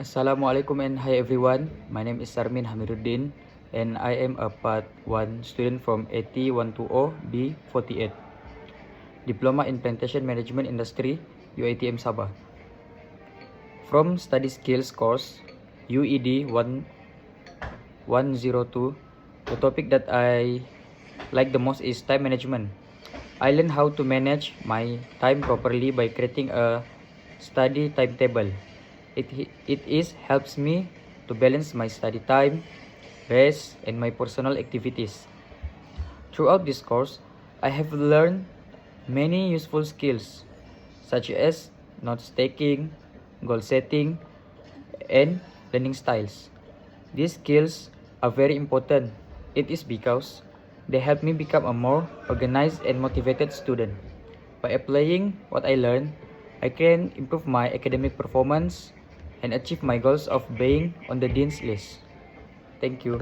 Assalamualaikum and hi everyone. My name is Sarmin Hamiruddin and I am a Part 1 student from AT 120 B48, Diploma in Plantation Management Industry, UITM Sabah. From Study Skills course, UED 1102, the topic that I like the most is time management. I learned how to manage my time properly by creating a study timetable. It helps me to balance my study time, rest, and my personal activities. Throughout this course, I have learned many useful skills such as note taking, goal setting, and learning styles. These skills are very important. It is because they help me become a more organized and motivated student. By applying what I learned, I can improve my academic performance and achieve my goals of being on the Dean's list. Thank you.